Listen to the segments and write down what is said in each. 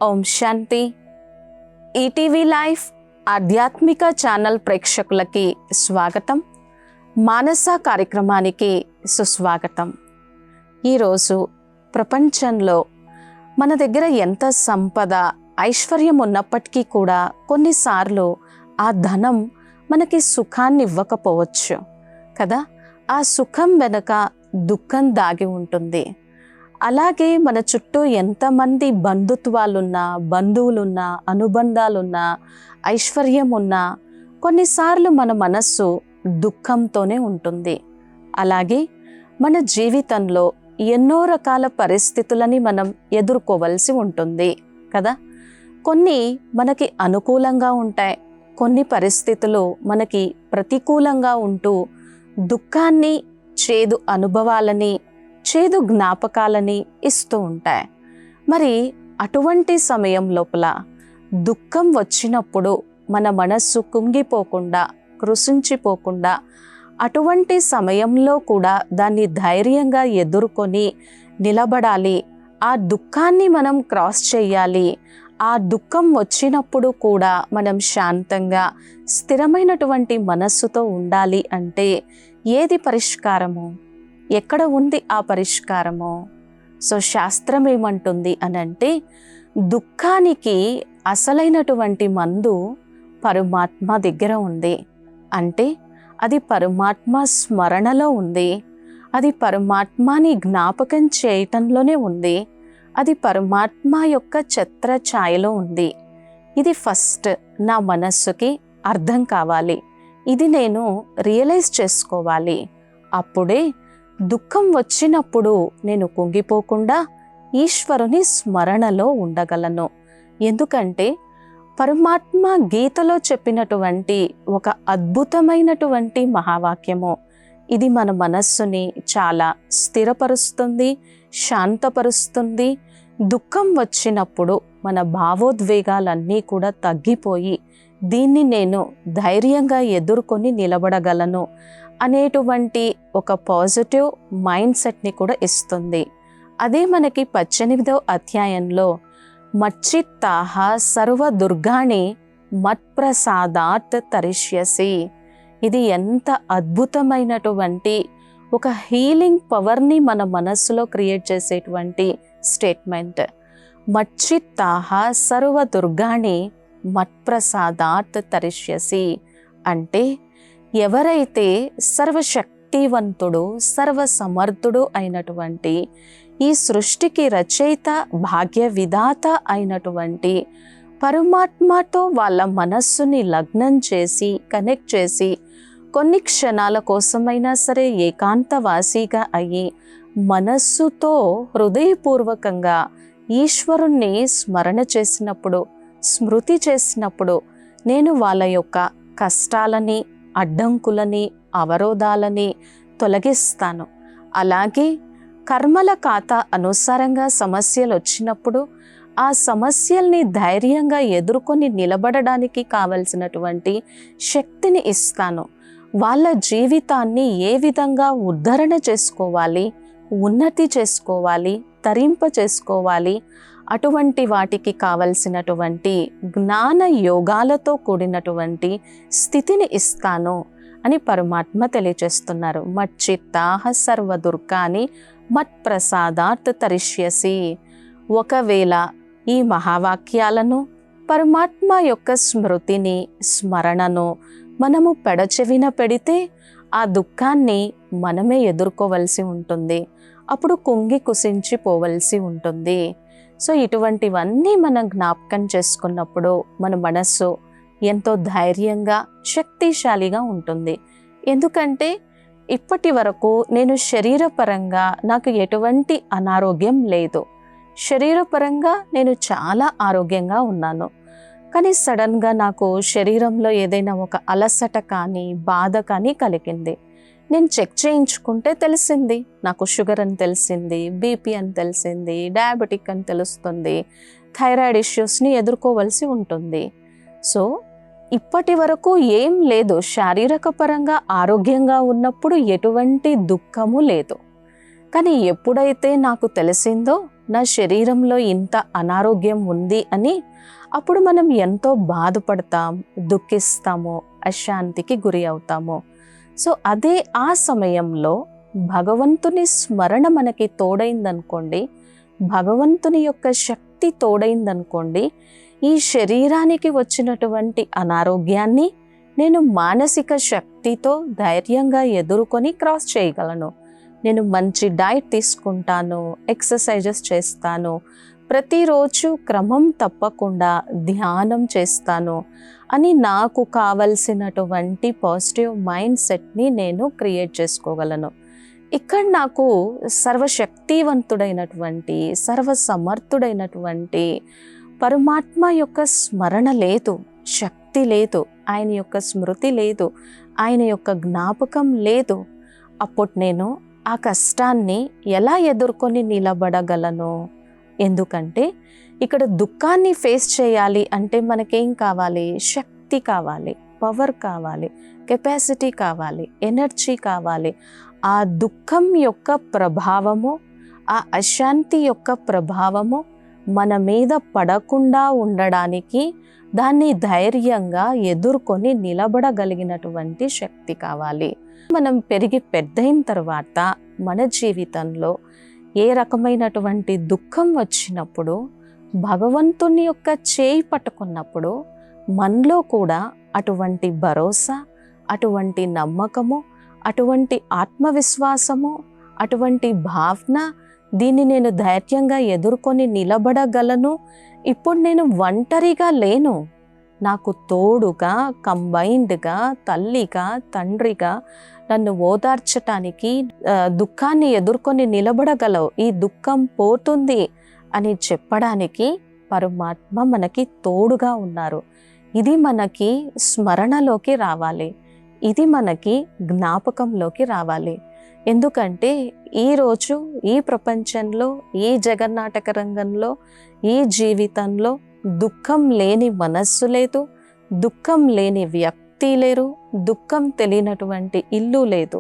ఓం శాంతి. ETV life ఆధ్యాత్మిక channel ప్రేక్షకులకి స్వాగతం. మానస కార్యక్రమానికి సుస్వాగతం. ఈరోజు ప్రపంచంలో మన దగ్గర ఎంత సంపద ఐశ్వర్యం ఉన్నప్పటికీ కూడా కొన్నిసార్లు ఆ ధనం మనకి సుఖాన్ని ఇవ్వకపోవచ్చు కదా. ఆ సుఖం వెనుక దుఃఖం దాగి ఉంటుంది. అలాగే మన చుట్టూ ఎంతమంది బంధుత్వాలున్నా, బంధువులున్నా, అనుబంధాలున్నా, ఐశ్వర్యం ఉన్నా కొన్నిసార్లు మన మనస్సు దుఃఖంతోనే ఉంటుంది. అలాగే మన జీవితంలో ఎన్నో రకాల పరిస్థితులని మనం ఎదుర్కోవలసి ఉంటుంది కదా. కొన్ని మనకి అనుకూలంగా ఉంటాయి, కొన్ని పరిస్థితులు మనకి ప్రతికూలంగా ఉంటూ దుఃఖాన్ని, చేదు అనుభవాలని, చేదు జ్ఞాపకాలని ఇస్తూ ఉంటాయి. మరి అటువంటి సమయం లోపల దుఃఖం వచ్చినప్పుడు మన మనస్సు కుంగిపోకుండా, కృషించిపోకుండా, అటువంటి సమయంలో కూడా దాన్ని ధైర్యంగా ఎదుర్కొని నిలబడాలి. ఆ దుఃఖాన్ని మనం క్రాస్ చేయాలి. ఆ దుఃఖం వచ్చినప్పుడు కూడా మనం శాంతంగా, స్థిరమైనటువంటి మనస్సుతో ఉండాలి అంటే ఏది పరిష్కారము? ఎక్కడ ఉంది ఆ పరిష్కారము? సో శాస్త్రం ఏమంటుంది అనంటే, దుఃఖానికి అసలైనటువంటి మందు పరమాత్మ దగ్గర ఉంది. అంటే అది పరమాత్మ స్మరణలో ఉంది, అది పరమాత్మని జ్ఞాపకం చేయటంలోనే ఉంది, అది పరమాత్మ యొక్క ఛత్ర ఛాయలో ఉంది. ఇది ఫస్ట్ నా మనస్సుకి అర్థం కావాలి. ఇది నేను రియలైజ్ చేసుకోవాలి. అప్పుడే దుఃఖం వచ్చినప్పుడు నేను కుంగిపోకుండా ఈశ్వరుని స్మరణలో ఉండగలను. ఎందుకంటే పరమాత్మ గీతలో చెప్పినటువంటి ఒక అద్భుతమైనటువంటి మహావాక్యము ఇది మన మనస్సుని చాలా స్థిరపరుస్తుంది, శాంతపరుస్తుంది. దుఃఖం వచ్చినప్పుడు మన భావోద్వేగాలన్నీ కూడా తగ్గిపోయి దీన్ని నేను ధైర్యంగా ఎదుర్కొని నిలబడగలను అనేటువంటి ఒక పాజిటివ్ మైండ్ సెట్ని కూడా ఇస్తుంది. అదే మనకి 18వ అధ్యాయంలో మచ్చిత్తాహ సర్వ దుర్గాణి మత్ప్రసాదాత్ తరిష్యసి. ఇది ఎంత అద్భుతమైనటువంటి ఒక హీలింగ్ పవర్ని మన మనస్సులో క్రియేట్ చేసేటువంటి స్టేట్మెంట్. మచ్చిత్తాహ సర్వ దుర్గాణి మత్ప్రసాదాత్ తరిష్యసి అంటే ఎవరైతే సర్వశక్తివంతుడు, సర్వసమర్థుడు అయినటువంటి ఈ సృష్టికి రచయిత, భాగ్య విధాత అయినటువంటి పరమాత్మతో వాళ్ళ మనస్సుని లగ్నం చేసి, కనెక్ట్ చేసి, కొన్ని క్షణాల కోసమైనా సరే ఏకాంతవాసిగా అయ్యి మనస్సుతో హృదయపూర్వకంగా ఈశ్వరుణ్ణి స్మరణ చేసినప్పుడు, స్మృతి చేసినప్పుడు నేను వాళ్ళ యొక్క కష్టాలని, అడ్డంకులని, అవరోధాలని తొలగిస్తాను. అలాగే కర్మల ఖాతా అనుసారంగా సమస్యలు వచ్చినప్పుడు ఆ సమస్యల్ని ధైర్యంగా ఎదుర్కొని నిలబడడానికి కావలసినటువంటి శక్తిని ఇస్తాను. వాళ్ళ జీవితాన్ని ఏ విధంగా ఉద్ధరణ చేసుకోవాలి, ఉన్నతి చేసుకోవాలి, తరింప చేసుకోవాలి, అటువంటి వాటికి కావలసినటువంటి జ్ఞాన యోగాలతో కూడినటువంటి స్థితిని ఇస్తాను అని పరమాత్మ తెలియచేస్తున్నారు. మచ్చిత్తాహ సర్వదుర్గాని మత్ప్రసాదాత్ తరిష్యసి. ఒకవేళ ఈ మహావాక్యాలను, పరమాత్మ యొక్క స్మృతిని, స్మరణను మనము పెడచెవిన పెడితే ఆ దుఃఖాన్ని మనమే ఎదుర్కోవలసి ఉంటుంది. అప్పుడు కుంగి కుసించిపోవలసి ఉంటుంది. సో ఇటువంటివన్నీ మనం జ్ఞాపకం చేసుకున్నప్పుడు మన మనస్సు ఎంతో ధైర్యంగా, శక్తిశాలిగా ఉంటుంది. ఎందుకంటే ఇప్పటి వరకు నేను శరీరపరంగా నాకు ఎటువంటి అనారోగ్యం లేదు. శరీరపరంగా నేను చాలా ఆరోగ్యంగా ఉన్నాను. కానీ సడన్గా నాకు శరీరంలో ఏదైనా ఒక అలసట కానీ, బాధ కానీ కలిగింది. నేను చెక్ చేయించుకుంటే తెలిసింది, నాకు షుగర్ అని తెలిసింది, బీపీ అని తెలిసింది, డయాబెటిక్ అని తెలుస్తుంది, థైరాయిడ్ ఇష్యూస్ని ఎదుర్కోవలసి ఉంటుంది. సో ఇప్పటి వరకు ఏం లేదు, శారీరక పరంగా ఆరోగ్యంగా ఉన్నప్పుడు ఎటువంటి దుఃఖము లేదు. కానీ ఎప్పుడైతే నాకు తెలిసిందో నా శరీరంలో ఇంత అనారోగ్యం ఉంది అని, అప్పుడు మనం ఎంతో బాధపడతాం, దుఃఖిస్తాము, అశాంతికి గురి అవుతాము. సో అదే ఆ సమయంలో భగవంతుని స్మరణ మనకి తోడైందనుకోండి, భగవంతుని యొక్క శక్తి తోడైందనుకోండి, ఈ శరీరానికి వచ్చినటువంటి అనారోగ్యాన్ని నేను మానసిక శక్తితో ధైర్యంగా ఎదుర్కొని క్రాస్ చేయగలను. నేను మంచి డైట్ తీసుకుంటాను, ఎక్సర్సైజెస్ చేస్తాను, ప్రతిరోజు క్రమం తప్పకుండా ధ్యానం చేస్తాను అని నాకు కావలసినటువంటి పాజిటివ్ మైండ్ సెట్ని నేను క్రియేట్ చేసుకోగలను. ఇక్కడ నాకు సర్వశక్తివంతుడైనటువంటి, సర్వసమర్థుడైనటువంటి పరమాత్మ యొక్క స్మరణ లేదు, శక్తి లేదు, ఆయన యొక్క స్మృతి లేదు, ఆయన యొక్క జ్ఞాపకం లేదు. అప్పుడు నేను ఆ కష్టాన్ని ఎలా ఎదుర్కొని నిలబడగలను? ఎందుకంటే ఇక్కడ దుఃఖాన్ని ఫేస్ చేయాలి అంటే మనకేం కావాలి? శక్తి కావాలి, పవర్ కావాలి, కెపాసిటీ కావాలి, ఎనర్జీ కావాలి. ఆ దుఃఖం యొక్క ప్రభావము, ఆ అశాంతి యొక్క ప్రభావము మన మీద పడకుండా ఉండడానికి దాన్ని ధైర్యంగా ఎదుర్కొని నిలబడగలిగినటువంటి శక్తి కావాలి. మనం పెరిగి పెద్దయిన తర్వాత మన జీవితంలో ఏ రకమైనటువంటి దుఃఖం వచ్చినప్పుడు భగవంతుని యొక్క చేయి పట్టుకున్నప్పుడు మనలో కూడా అటువంటి భరోసా, అటువంటి నమ్మకము, అటువంటి ఆత్మవిశ్వాసము, అటువంటి భావన, దీన్ని నేను ధైర్యంగా ఎదుర్కొని నిలబడగలను, ఇప్పుడు నేను ఒంటరిగా లేను, నాకు తోడుగా, కంబైన్డ్గా, తల్లిగా, తండ్రిగా నన్ను ఓదార్చటానికి, దుఃఖాన్ని ఎదుర్కొని నిలబడగలవు, ఈ దుఃఖం పోతుంది అని చెప్పడానికి పరమాత్మ మనకి తోడుగా ఉన్నారు. ఇది మనకి స్మరణలోకి రావాలి, ఇది మనకి జ్ఞాపకంలోకి రావాలి. ఎందుకంటే ఈరోజు ఈ ప్రపంచంలో, ఈ జగన్నాటక రంగంలో, ఈ జీవితంలో దుఃఖం లేని మనస్సు లేదు, దుఃఖం లేని వ్యక్తి లేరు, దుఃఖం తెలియనటువంటి ఇల్లు లేదు.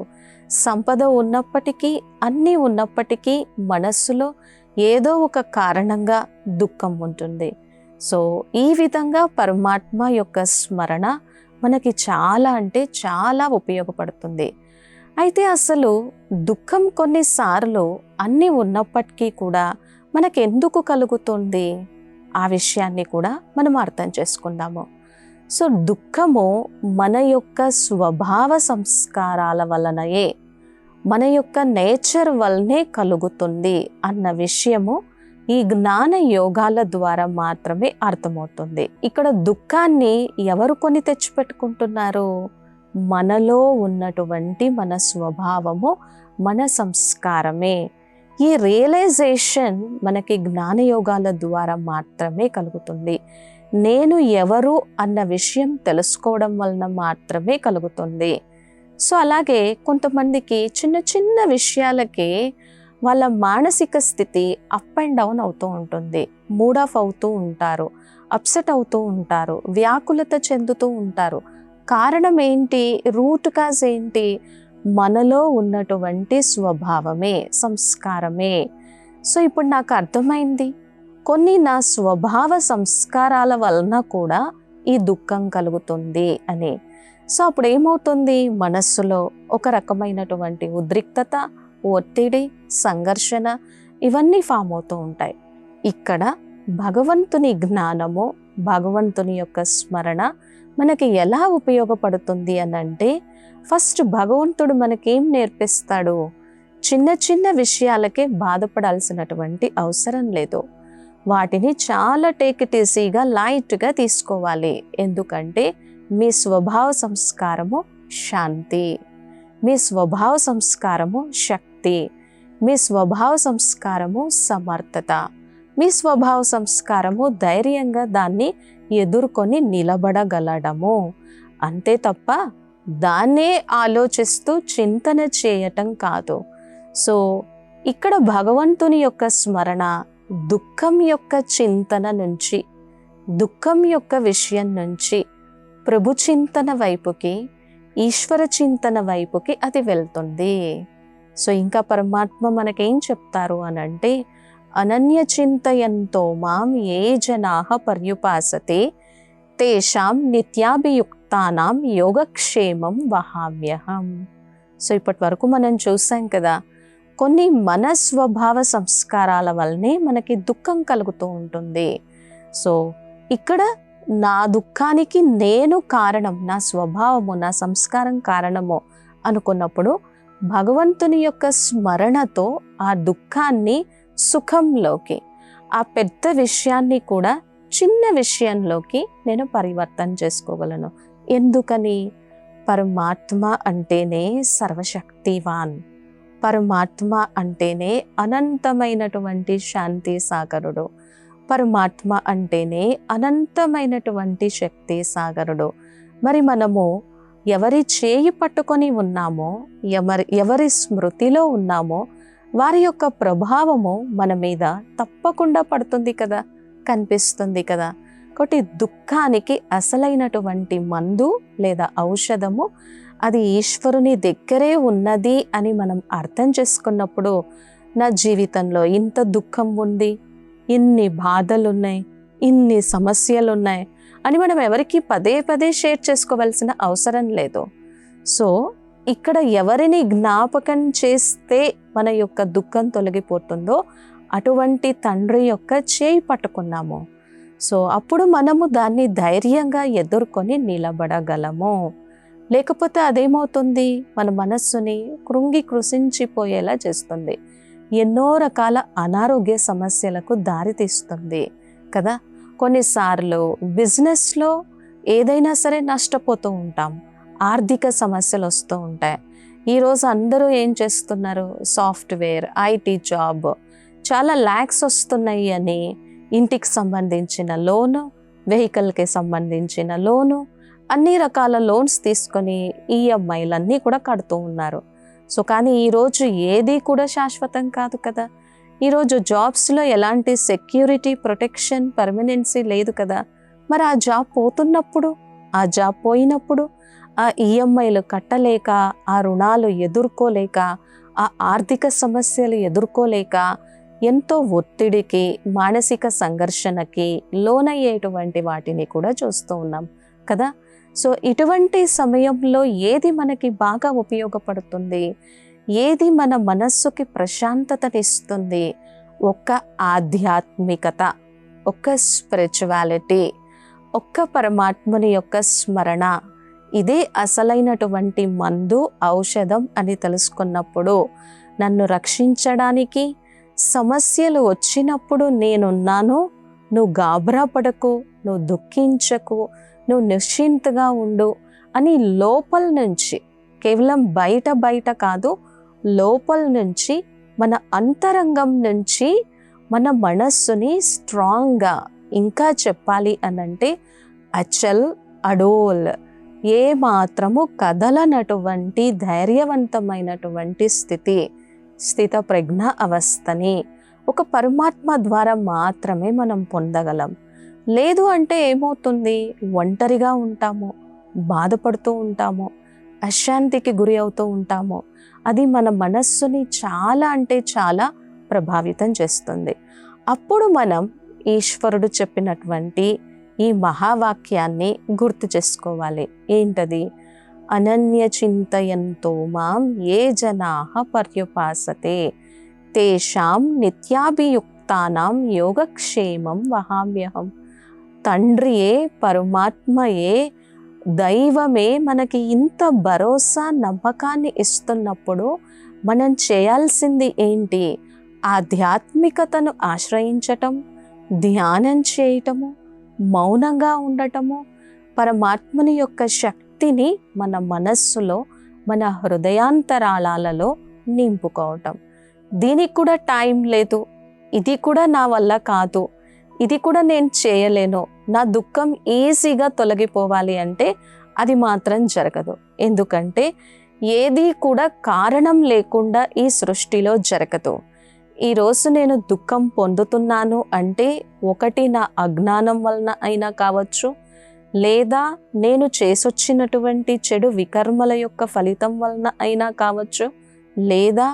సంపద ఉన్నప్పటికీ, అన్నీ ఉన్నప్పటికీ మనస్సులో ఏదో ఒక కారణంగా దుఃఖం ఉంటుంది. సో ఈ విధంగా పరమాత్మ యొక్క స్మరణ మనకి చాలా అంటే చాలా ఉపయోగపడుతుంది. అయితే అసలు దుఃఖం కొన్నిసార్లు అన్నీ ఉన్నప్పటికీ కూడా మనకెందుకు కలుగుతుంది? ఆ విషయాన్ని కూడా మనం అర్థం చేసుకుందాము. సో దుఃఖము మన యొక్క స్వభావ సంస్కారాల వలనయే, మన యొక్క నేచర్ వల్లనే కలుగుతుంది అన్న విషయము ఈ జ్ఞాన యోగాల ద్వారా మాత్రమే అర్థమవుతుంది. ఇక్కడ దుఃఖాన్ని ఎవరు కొని తెచ్చిపెట్టుకుంటున్నారు? మనలో ఉన్నటువంటి మన స్వభావము, మన సంస్కారమే. ఈ రియలైజేషన్ మనకి జ్ఞానయోగాల ద్వారా మాత్రమే కలుగుతుంది. నేను ఎవరు అన్న విషయం తెలుసుకోవడం వలన మాత్రమే కలుగుతుంది. సో అలాగే కొంతమందికి చిన్న చిన్న విషయాలకే వాళ్ళ మానసిక స్థితి అప్ అండ్ డౌన్ అవుతూ ఉంటుంది, మూడ్ ఆఫ్ అవుతూ ఉంటారు, అప్సెట్ అవుతూ ఉంటారు, వ్యాకులత చెందుతూ ఉంటారు. కారణం ఏంటి? రూట్ కాజ్ ఏంటి? మనలో ఉన్నటువంటి స్వభావమే, సంస్కారమే. సో ఇప్పుడు నాకు అర్థమైంది, కొన్ని నా స్వభావ సంస్కారాల వలన కూడా ఈ దుఃఖం కలుగుతుంది అని. సో అప్పుడు ఏమవుతుంది? మనస్సులో ఒక రకమైనటువంటి ఉద్రిక్తత, ఒత్తిడి, సంఘర్షణ ఇవన్నీ ఫామ్ అవుతూ ఉంటాయి. ఇక్కడ భగవంతుని జ్ఞానము, భగవంతుని యొక్క స్మరణ మనకి ఎలా ఉపయోగపడుతుంది అని అంటే, ఫస్ట్ భగవంతుడు మనకేం నేర్పిస్తాడు? చిన్న చిన్న విషయాలకే బాధపడాల్సినటువంటి అవసరం లేదు. వాటిని చాలా టేక్ ఇట్ ఈజీగా, లైట్గా తీసుకోవాలి. ఎందుకంటే మీ స్వభావ సంస్కారము శాంతి, మీ స్వభావ సంస్కారము శక్తి, మీ స్వభావ సంస్కారము సమర్థత, మీ స్వభావ సంస్కారము ధైర్యంగా దాన్ని ఎదుర్కొని నిలబడగలడము. అంతే తప్ప దాన్నే ఆలోచిస్తూ చింతన చేయటం కాదు. సో ఇక్కడ భగవంతుని యొక్క స్మరణ దుఃఖం యొక్క చింతన నుంచి, దుఃఖం యొక్క విషయం నుంచి ప్రభు చింతన వైపుకి, ఈశ్వర చింతన వైపుకి అది వెళ్తుంది. సో ఇంకా పరమాత్మ మనకేం చెప్తారు అని అంటే, అనన్య చింతయంతో మాం ఏ జనాః పర్యుపాసతే తేషాం నిత్యాభియుక్తానాం యోగక్షేమం వహామ్యహం. సో ఇప్పటి వరకు మనం చూసాం కదా, కొన్ని మన స్వభావ సంస్కారాల వల్లనే మనకి దుఃఖం కలుగుతూ ఉంటుంది. సో ఇక్కడ నా దుఃఖానికి నేను కారణం, నా స్వభావము, నా సంస్కారం కారణము అనుకున్నప్పుడు భగవంతుని యొక్క స్మరణతో ఆ దుఃఖాన్ని సుఖంలోకి, ఆ పెద్ద విషయాన్ని కూడా చిన్న విషయంలోకి నేను పరివర్తన చేసుకోగలను. ఎందుకని? పరమాత్మ అంటేనే సర్వశక్తివాన్, పరమాత్మ అంటేనే అనంతమైనటువంటి శాంతి సాగరుడు, పరమాత్మ అంటేనే అనంతమైనటువంటి శక్తి సాగరుడు. మరి మనము ఎవరి చేయి పట్టుకొని ఉన్నామో, ఎవరి స్మృతిలో ఉన్నామో వారి యొక్క ప్రభావము మన మీద తప్పకుండా పడుతుంది కదా, కనిపిస్తుంది కదా. కాబట్టి దుఃఖానికి అసలైనటువంటి మందు లేదా ఔషధము అది ఈశ్వరుని దగ్గరే ఉన్నది అని మనం అర్థం చేసుకున్నప్పుడు, నా జీవితంలో ఇంత దుఃఖం ఉంది, ఇన్ని బాధలున్నాయి, ఇన్ని సమస్యలున్నాయి అని మనం ఎవరికి పదే పదే షేర్ చేసుకోవాల్సిన అవసరం లేదు. సో ఇక్కడ ఎవరిని జ్ఞాపకం చేస్తే మన యొక్క దుఃఖం తొలగిపోతుందో అటువంటి తండ్రి యొక్క చేయి పట్టుకున్నాము. సో అప్పుడు మనము దాన్ని ధైర్యంగా ఎదుర్కొని నిలబడగలము. లేకపోతే అదేమవుతుంది, మన మనస్సుని కృషించిపోయేలా చేస్తుంది, ఎన్నో రకాల అనారోగ్య సమస్యలకు దారితీస్తుంది కదా. కొన్నిసార్లు బిజినెస్లో ఏదైనా సరే నష్టపోతూ ఉంటాం, ఆర్థిక సమస్యలు వస్తూ ఉంటాయి. ఈరోజు అందరూ ఏం చేస్తున్నారు, సాఫ్ట్వేర్, ఐటీ జాబ్, చాలా ల్యాక్స్ వస్తున్నాయి అని ఇంటికి సంబంధించిన లోను, వెహికల్కి సంబంధించిన లోను, అన్ని రకాల లోన్స్ తీసుకొని ఈఎంఐలన్నీ కూడా కడుతూ ఉన్నారు. సో కానీ ఈరోజు ఏది కూడా శాశ్వతం కాదు కదా. ఈరోజు జాబ్స్లో ఎలాంటి సెక్యూరిటీ, ప్రొటెక్షన్, పర్మనెన్సీ లేదు కదా. మరి ఆ జాబ్ పోతున్నప్పుడు, ఆ జాబ్ పోయినప్పుడు, ఆ ఈఎంఐలు కట్టలేక, ఆ రుణాలు ఎదుర్కోలేక, ఆ ఆర్థిక సమస్యలు ఎదుర్కోలేక ఎంతో ఒత్తిడికి, మానసిక సంఘర్షణకి లోనయ్యేటువంటి వాటిని కూడా చూస్తూ ఉన్నాం కదా. సో ఇటువంటి సమయంలో ఏది మనకి బాగా ఉపయోగపడుతుంది, ఏది మన మనస్సుకి ప్రశాంతతనిస్తుంది? ఒక్క ఆధ్యాత్మికత, ఒక్క స్పిరిచువాలిటీ, ఒక్క పరమాత్మని యొక్క స్మరణ, ఇదే అసలైనటువంటి మందు, ఔషధం అని తెలుసుకున్నప్పుడు నన్ను రక్షించడానికి, సమస్యలు వచ్చినప్పుడు నేనున్నాను, నువ్వు గాబరా పడకు, నువ్వు దుఃఖించకు, నువ్వు నిశ్చింతగా ఉండు అని లోపల నుంచి, కేవలం బయట కాదు, లోపల నుంచి, మన అంతరంగం నుంచి మన మనస్సుని స్ట్రాంగ్గా, ఇంకా చెప్పాలి అనంటే అచల్ అడోల్, ఏ మాత్రము కదలనటువంటి ధైర్యవంతమైనటువంటి స్థిత ప్రజ్ఞ అవస్థని ఒక పరమాత్మ ద్వారా మాత్రమే మనం పొందగలం. లేదు అంటే ఏమవుతుంది, ఒంటరిగా ఉంటాము, బాధపడుతూ ఉంటాము, అశాంతికి గురి అవుతూ ఉంటాము. అది మన మనస్సుని చాలా అంటే చాలా ప్రభావితం చేస్తుంది. అప్పుడు మనం ఈశ్వరుడు చెప్పినటువంటి ఈ మహావాక్యాన్ని గుర్తు చేసుకోవాలి. ఏంటది? అనన్య చింతయంతో మాం ఏ జనాః పర్యుపాసతే తేషాం నిత్యాభియుక్తానాం యోగక్షేమం వహామ్యహం. తండ్రియే, పరమాత్మయే, దైవమే మనకి ఇంత భరోసా, నమ్మకాన్ని ఇస్తున్నప్పుడు మనం చేయాల్సింది ఏంటి? ఆధ్యాత్మికతను ఆశ్రయించటం, ధ్యానం చేయటము, మౌనంగా ఉండటము, పరమాత్మని యొక్క శక్తిని మన మనస్సులో, మన హృదయాంతరాళాలలో నింపుకోవటం. దీనికి కూడా టైం లేదు, ఇది కూడా నా వల్ల కాదు, ఇది కూడా నేను చేయలేను, నా దుఃఖం ఈజీగా తొలగిపోవాలి అంటే అది మాత్రం జరగదు. ఎందుకంటే ఏది కూడా కారణం లేకుండా ఈ సృష్టిలో జరగదు. ఈరోజు నేను దుఃఖం పొందుతున్నాను అంటే ఒకటి నా అజ్ఞానం వలన అయినా కావచ్చు, లేదా నేను చేసొచ్చినటువంటి చెడు వికర్మల యొక్క ఫలితం వలన అయినా కావచ్చు, లేదా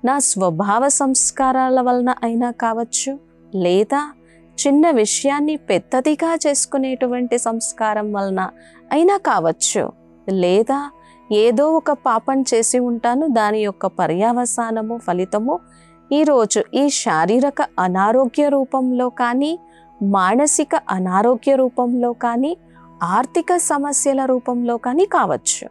నా స్వభావ సంస్కారాల వలన అయినా కావచ్చు, లేదా చిన్న విషయాన్ని పెద్దదిగా చేసుకునేటువంటి సంస్కారం వలన అయినా కావచ్చు, లేదా ఏదో ఒక పాపం చేసి ఉంటాను, దాని యొక్క పర్యవసానము ఫలితము ఈరోజు ఈ శారీరక అనారోగ్య రూపంలో కానీ, మానసిక అనారోగ్య రూపంలో కానీ, ఆర్థిక సమస్యల రూపంలో కానీ కావచ్చు.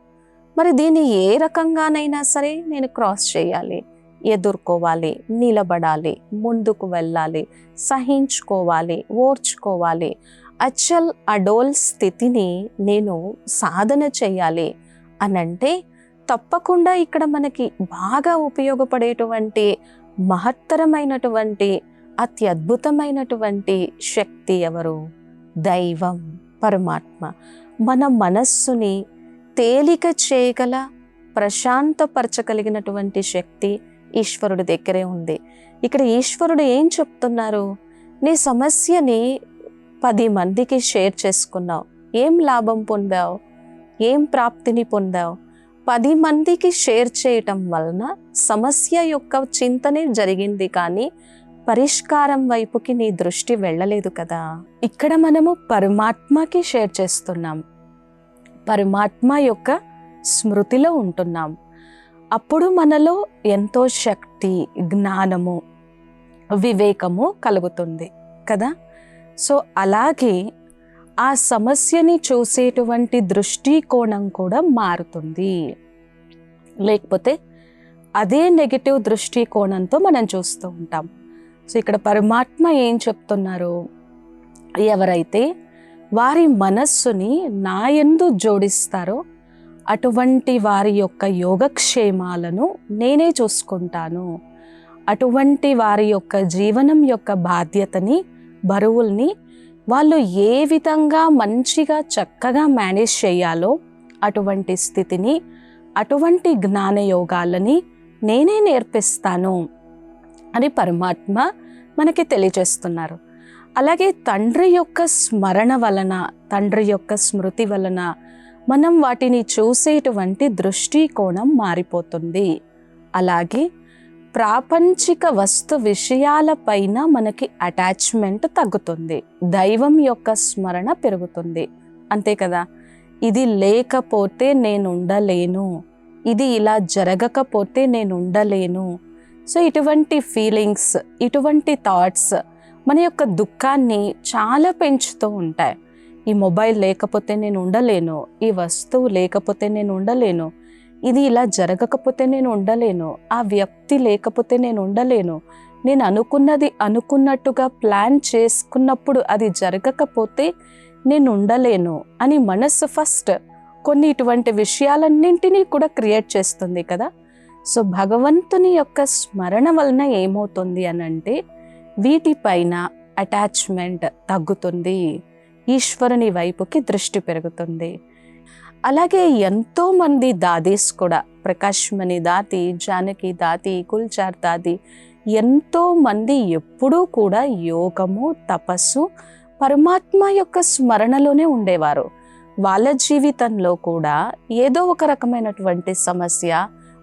మరి దీన్ని ఏ రకంగానైనా సరే నేను క్రాస్ చేయాలి, ఎదుర్కోవాలి, నిలబడాలి, ముందుకు వెళ్ళాలి, సహించుకోవాలి, ఓర్చుకోవాలి. అచల్ అడోల్ స్థితిని నేను సాధన చేయాలి అనంటే తప్పకుండా ఇక్కడ మనకి బాగా ఉపయోగపడేటువంటి మహత్తరమైనటువంటి అత్యద్భుతమైనటువంటి శక్తి ఎవరు? దైవం, పరమాత్మ. మన మనస్సుని తేలిక చేయగల, ప్రశాంతపరచగలిగినటువంటి శక్తి ఈశ్వరుడి దగ్గరే ఉంది. ఇక్కడ ఈశ్వరుడు ఏం చెప్తున్నారు? నీ సమస్యని 10 మందికి షేర్ చేసుకున్నావు, ఏం లాభం పొందావు, ఏం ప్రాప్తిని పొందావు? 10 మందికి షేర్ చేయటం వలన సమస్య యొక్క చింతనే జరిగింది, కానీ పరిష్కారం వైపుకి నీ దృష్టి వెళ్ళలేదు కదా. ఇక్కడ మనము పరమాత్మకి షేర్ చేస్తున్నాం, పరమాత్మ యొక్క స్మృతిలో ఉంటున్నాం. అప్పుడు మనలో ఎంతో శక్తి, జ్ఞానము, వివేకము కలుగుతుంది కదా. సో అలాగే ఆ సమస్యని చూసేటువంటి దృష్టికోణం కూడా మారుతుంది. లేకపోతే అదే నెగిటివ్ దృష్టికోణంతో మనం చూస్తూ ఉంటాం. సో ఇక్కడ పరమాత్మ ఏం చెప్తున్నారు? ఎవరైతే వారి మనస్సుని నా యందు జోడిస్తారో అటువంటి వారి యొక్క యోగక్షేమాలను నేనే చూసుకుంటాను. అటువంటి వారి యొక్క జీవనం యొక్క బాధ్యతని, బరువుల్ని వాళ్ళు ఏ విధంగా మంచిగా చక్కగా మేనేజ్ చేయాలో అటువంటి స్థితిని, అటువంటి జ్ఞానయోగాలని నేనే నేర్పిస్తాను అని పరమాత్మ మనకి తెలియజేస్తున్నారు. అలాగే తండ్రి యొక్క స్మరణ వలన, తండ్రి యొక్క స్మృతి వలన మనం వాటిని చూసేటువంటి దృష్టికోణం మారిపోతుంది. అలాగే ప్రాపంచిక వస్తు విషయాలపైన మనకి అటాచ్మెంట్ తగ్గుతుంది, దైవం యొక్క స్మరణ పెరుగుతుంది. అంతే కదా. ఇది లేకపోతే నేను ఉండలేను, ఇది ఇలా జరగకపోతే నేను ఉండలేను. సో ఇటువంటి ఫీలింగ్స్, ఇటువంటి థాట్స్ మన యొక్క దుఃఖాన్ని చాలా పెంచుతూ ఉంటాయి. ఈ మొబైల్ లేకపోతే నేను ఉండలేను, ఈ వస్తువు లేకపోతే నేను ఉండలేను, ఇది ఇలా జరగకపోతే నేను ఉండలేను, ఆ వ్యక్తి లేకపోతే నేను ఉండలేను, నేను అనుకున్నది అనుకున్నట్టుగా ప్లాన్ చేసుకున్నప్పుడు అది జరగకపోతే నేను ఉండలేను అని మనస్సు ఫస్ట్ కొన్ని ఇటువంటి విషయాలన్నింటినీ కూడా క్రియేట్ చేస్తుంది కదా. సో భగవంతుని యొక్క స్మరణ వలన ఏమవుతుంది అని అంటే వీటిపైన అటాచ్మెంట్ తగ్గుతుంది, ఈశ్వరుని వైపుకి దృష్టి పెరుగుతుంది. అలాగే ఎంతోమంది దాదీస్ కూడా, ప్రకాశ్మణి దాది, జానకి దాది, కుల్చార్ దాది, ఎంతోమంది ఎప్పుడూ కూడా యోగము, తపస్సు, పరమాత్మ యొక్క స్మరణలోనే ఉండేవారు. వాళ్ళ జీవితంలో కూడా ఏదో ఒక రకమైనటువంటి సమస్య,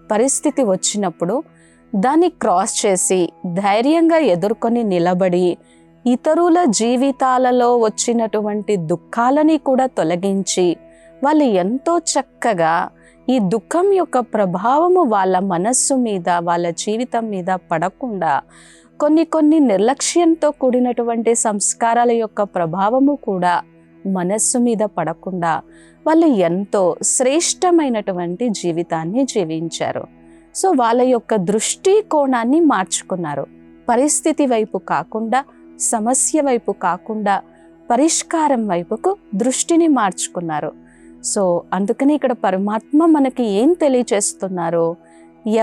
పరిస్థితి వచ్చినప్పుడు దాన్ని క్రాస్ చేసి ధైర్యంగా ఎదుర్కొని నిలబడి ఇతరుల జీవితాలలో వచ్చినటువంటి దుఃఖాలని కూడా తొలగించి వాళ్ళు ఎంతో చక్కగా ఈ దుఃఖం యొక్క ప్రభావము వాళ్ళ మనస్సు మీద, వాళ్ళ జీవితం మీద పడకుండా, కొన్ని నిర్లక్ష్యంతో కూడినటువంటి సంస్కారాల యొక్క ప్రభావము కూడా మనస్సు మీద పడకుండా వాళ్ళు ఎంతో శ్రేష్టమైనటువంటి జీవితాన్ని జీవించారు. సో వాళ్ళ యొక్క దృష్టికోణాన్ని మార్చుకున్నారు. పరిస్థితి వైపు కాకుండా, సమస్య వైపు కాకుండా పరిష్కారం వైపుకు దృష్టిని మార్చుకున్నారు. సో అందుకని ఇక్కడ పరమాత్మ మనకి ఏం తెలియచేస్తున్నారు?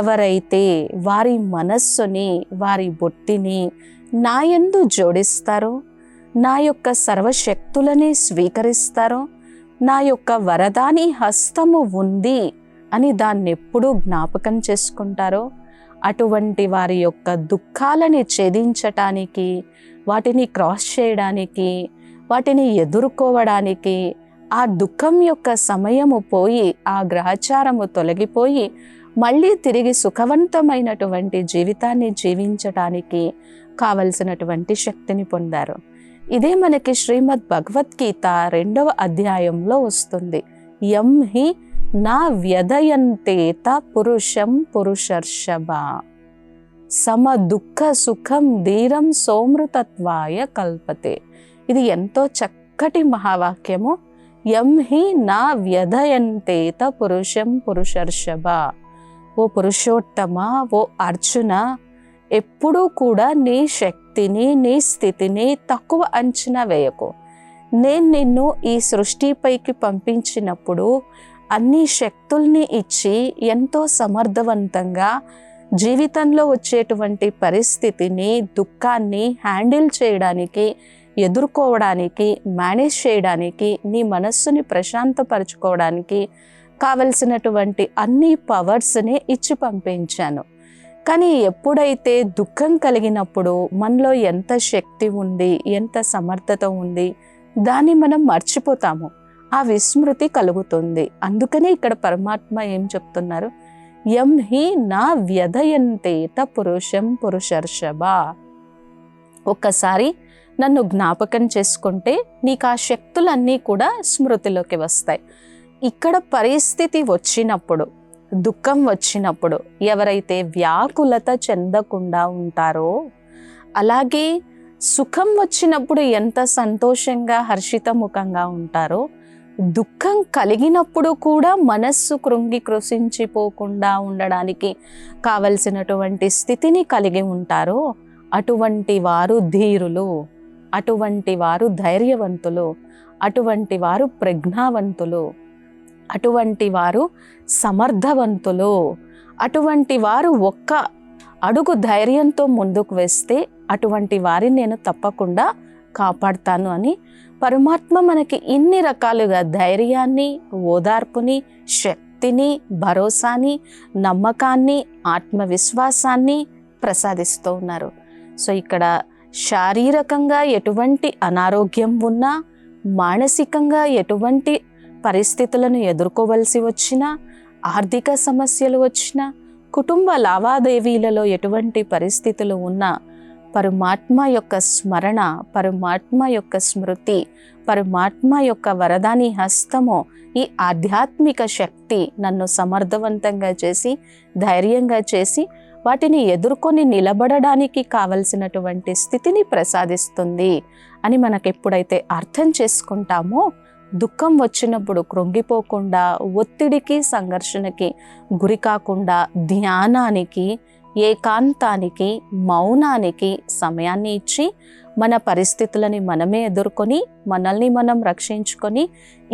ఎవరైతే వారి మనస్సుని, వారి బుద్ధిని నా యందు జోడిస్తారో, నా యొక్క సర్వశక్తులని స్వీకరిస్తారో, నా యొక్క వరదాని హస్తము ఉంది అని దాన్ని ఎప్పుడూ జ్ఞాపకం చేసుకుంటారో, అటువంటి వారి యొక్క దుఃఖాలని ఛేదించటానికి, వాటిని క్రాస్ చేయడానికి, వాటిని ఎదుర్కోవడానికి, ఆ దుఃఖం యొక్క సమయము పోయి, ఆ గ్రహచారము తొలగిపోయి మళ్ళీ తిరిగి సుఖవంతమైనటువంటి జీవితాన్ని జీవించటానికి కావలసినటువంటి శక్తిని పొందారు. ఇదే మనకి శ్రీమద్ భగవద్గీత 2వ అధ్యాయంలో వస్తుంది. యం హి నా వ్యధయంతేత పురుషం పురుషర్షభ సమ దుఃఖ సుఖం ధీరం సోమృతత్వాయ కల్పతే. ఇది ఎంతో చక్కటి మహావాక్యము. యం హి నా వ్యధయంతేత పురుషం పురుషర్షభ. ఓ పురుషోత్తమ, ఓ అర్జున, ఎప్పుడూ కూడా నీ శక్తిని, నీ స్థితిని తక్కువ అంచనా వేయకు. నేను నిన్ను ఈ సృష్టిపైకి పంపించినప్పుడు అన్ని శక్తుల్ని ఇచ్చి ఎంతో సమర్థవంతంగా జీవితంలో వచ్చేటువంటి పరిస్థితిని, దుఃఖాన్ని హ్యాండిల్ చేయడానికి, ఎదుర్కోవడానికి, మేనేజ్ చేయడానికి, నీ మనస్సుని ప్రశాంతపరచుకోవడానికి కావలసినటువంటి అన్ని పవర్స్ని ఇచ్చి పంపించాను. కానీ ఎప్పుడైతే దుఃఖం కలిగినప్పుడు మనలో ఎంత శక్తి ఉంది, ఎంత సమర్థత ఉంది, దాన్ని మనం మర్చిపోతాము. ఆ విస్మృతి కలుగుతుంది. అందుకనే ఇక్కడ పరమాత్మ ఏం చెప్తున్నారు? యం హి నా వ్యధయంతేత పురుషం పురుషర్షభ. ఒక్కసారి నన్ను జ్ఞాపకం చేసుకుంటే నీకు ఆ శక్తులన్నీ కూడా స్మృతిలోకి వస్తాయి. ఇక్కడ పరిస్థితి వచ్చినప్పుడు, దుఃఖం వచ్చినప్పుడు ఎవరైతే వ్యాకులత చెందకుండా ఉంటారో, అలాగే సుఖం వచ్చినప్పుడు ఎంత సంతోషంగా హర్షితముఖంగా ఉంటారో, దుఃఖం కలిగినప్పుడు కూడా మనస్సు కృంగి కృషించిపోకుండా ఉండడానికి కావలసినటువంటి స్థితిని కలిగి ఉంటారో, అటువంటి వారు ధీరులు, అటువంటి వారు ధైర్యవంతులు, అటువంటి వారు ప్రజ్ఞావంతులు, అటువంటి వారు సమర్థవంతులు, అటువంటి వారు ఒక్క అడుగు ధైర్యంతో ముందుకు వేస్తే అటువంటి వారిని నేను తప్పకుండా కాపాడుతాను అని పరమాత్మ మనకి ఇన్ని రకాలుగా ధైర్యాన్ని, ఓదార్పుని, శక్తిని, భరోసాని, నమ్మకాన్ని, ఆత్మవిశ్వాసాన్ని ప్రసాదిస్తూ ఉన్నారు. సో ఇక్కడ శారీరకంగా ఎటువంటి అనారోగ్యం ఉన్నా, మానసికంగా ఎటువంటి పరిస్థితులను ఎదుర్కోవలసి వచ్చినా, ఆర్థిక సమస్యలు వచ్చినా, కుటుంబ లావాదేవీలలో ఎటువంటి పరిస్థితులు ఉన్నా, పరమాత్మ యొక్క స్మరణ, పరమాత్మ యొక్క స్మృతి, పరమాత్మ యొక్క వరదాని హస్తము, ఈ ఆధ్యాత్మిక శక్తి నన్ను సమర్థవంతంగా చేసి, ధైర్యంగా చేసి, వాటిని ఎదుర్కొని నిలబడడానికి కావలసినటువంటి స్థితిని ప్రసాదిస్తుంది అని మనకు ఎప్పుడైతే అర్థం చేసుకుంటామో, దుఃఖం వచ్చినప్పుడు కృంగిపోకుండా, ఒత్తిడికి, సంఘర్షణకి గురి కాకుండా ధ్యానానికి, ఏకాంతానికి, మౌనానికి సమయాన్ని ఇచ్చి మన పరిస్థితులని మనమే ఎదుర్కొని, మనల్ని మనం రక్షించుకొని,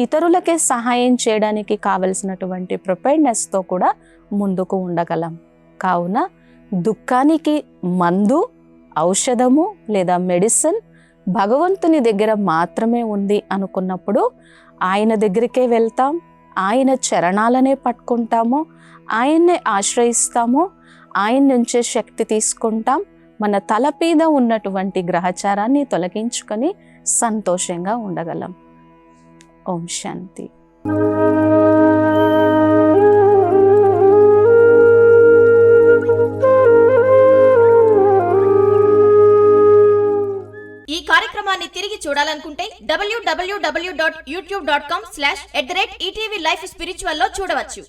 ఇతరులకే సహాయం చేయడానికి కావలసినటువంటి ప్రిపేర్నెస్తో కూడా ముందుకు ఉండగలం. కావున దుఃఖానికి మందు, ఔషధము లేదా మెడిసిన్ భగవంతుని దగ్గర మాత్రమే ఉంది అనుకున్నప్పుడు ఆయన దగ్గరికే వెళ్తాం, ఆయన చరణాలనే పట్టుకుంటాము, ఆయన్నే ఆశ్రయిస్తాము, ఆయన నుంచే శక్తి తీసుకుంటాం. మన తలపీద ఉన్నటువంటి గ్రహచారాన్ని తొలగించుకొని సంతోషంగా ఉండగలం. ఓం శాంతి. ఈ కార్యక్రమాన్ని తిరిగి చూడాలనుకుంటే www.youtube.com/@ETV Life Spiritual లో చూడవచ్చు.